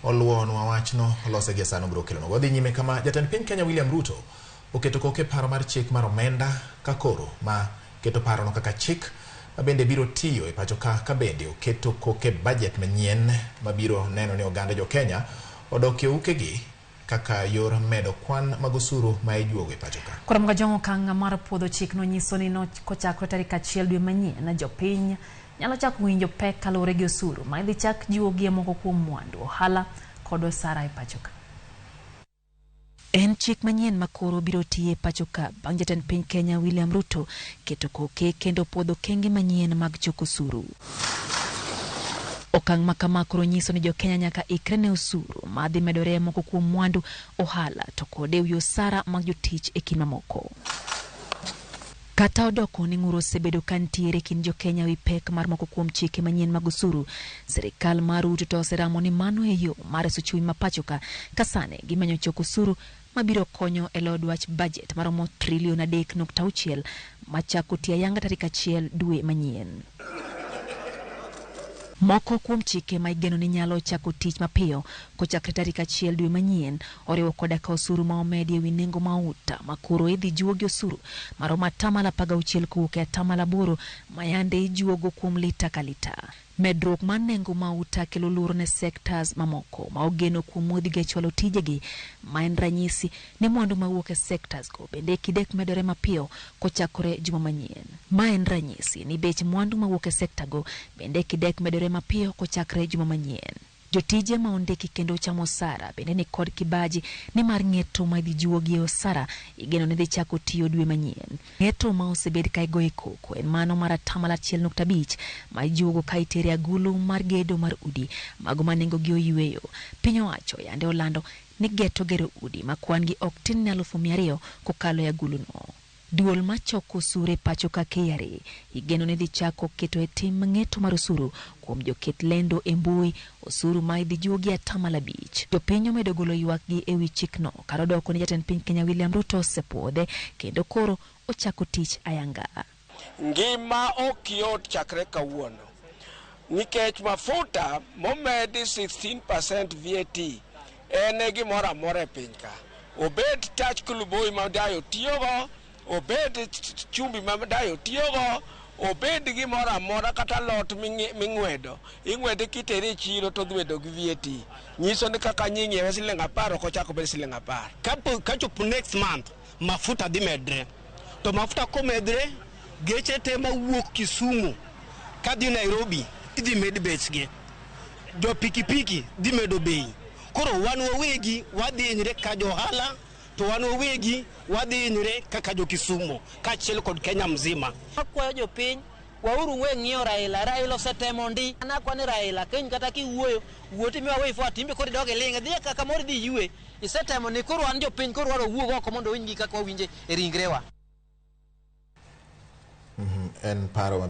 oluonwa wachno olose gi sano bro kelo. Wadhi nyime kama jatend piny Kenya William Ruto oketo koke paro mar chik mar omenda ka koro ma keto paro no kaka chik bende biro tiyo e pacho ka bende oketo koke budget manyien mabiro neno ni oganda jo Kenya odok ukegi kaka yor medo kwan mag osuru ma ijuogo e pacho ka. Kuom gajongo kang mar puodho chik no nyiso ni no kochakre tarik 1 dwe manyien na jopiny nyalo chako winjo pek kaluwore gi osuru ma idhi chak juogi moko kuom mwandu ohala kod osara e pacho ka. En chik manyien makoro biro tiye pacho ka bang' jatend piny Kenya William Ruto keto koke kendo puodho kenge manyien mag choko osuru. Okang' makama koro nyiso ni jo Kenya nyaka ikre ne osuru ma dhi medore moko kuom mwandu ohala to kod ewi osara mag jotich e kind mamoko. Kata odoko ni ng'uro osebedo kantiere kind jo Kenya wi pek mar moko kuom chike manyien mag osuru, sirikal mar Ruto to oseramo ni mano e yo mar reso chuny ma pacho ka kasane gimanyo choko osuru mabiro konyo e loyo dwach budget maromo $3.6 trillion machako tiyo ayanga tarik 1 dwe manyien. Moko kuom chike ma igeno ni nyalo chako tich mapiyo kochakre tarik 1 dwe manyien oriwo koda ka osuru ma omedi ewi nengo mauta makoro idhi juogi osuru maromo 16% kowuok e 8% ma yande ijuogo kuom lita ka lita. Medruok mar nengo mauta kelo luoro ne sectors mamoko ma ogeno kuom modhi ga chwalo tijegi ma en ranyisi ni mwandu mawuok e sectors go bende kidek medore mapiyo kochakore juma manyien. Ma en ranyisi ni bech mwandu mawuok e sector go bende kidek medore mapiyo kochakore juma manyien. Jotije ma ondiki kendo chamo osara bende ni kod kibaji ni mar ng'eto ma idhi juogi osara igeno ni dhi chako tiyo dwe manyien. Ng'eto ma osebed ka igoyo koko en mano mar 1.5% ma ijuogo ka itere agulu mar gedo mar udi mago ma nengo gi oyweyo. Piny owacho yande olando ni geto gero udi ma kwan gi ok tin ni 200,000 kokalo e agulu no. Duol machoko osuru e pacho ka KRA igeno ni dhi chako keto e tim ng'eto mar osuru kuom joket lendo e mbui osuru ma idhi juogi 5%. Jopiny omedo golo ywak gi ewi chikno kar odoko ni jatend piny Kenya William Ruto osepuodhe kendo koro ochako tich ayanga. Ngima ok yot chakre kawuono nikech mafuta momedi 16% VAT en gimoro amora e piny ka. Obed tach kuluboi ma dayo tiyogo, obed chumbi ma dayo tiyogo, obed gimoro amora kata lot ming'wedo ing'wede kiteri chiro to dhwedo gi VAT. Nyiso ni kaka nying'iewe $10 kochako bed $10. Kachopo next month mafuta dhi medre, to mafuta komedre geche te mawuok Kisumu kadhi Nairobi idhi med bechgi, jo pikipiki dhi medo bei. Koro wan wawegi wadhi hinyre ka johala, to wan wawegi wadhi hinyre kaka jo Kisumu kaachiel kod Kenya mzima. Akwayo jopiny wauru we ng'iyo Raila osetemo ndi anakwani Raila keny kata kiwuoyo wuoti miwa we fwa timbe kod doge linga dhi kaka mor dhi yue isetemo ni koro an jopiny koro waro wuogo oko mondo winji kaka wawinje e ringrewa. En paro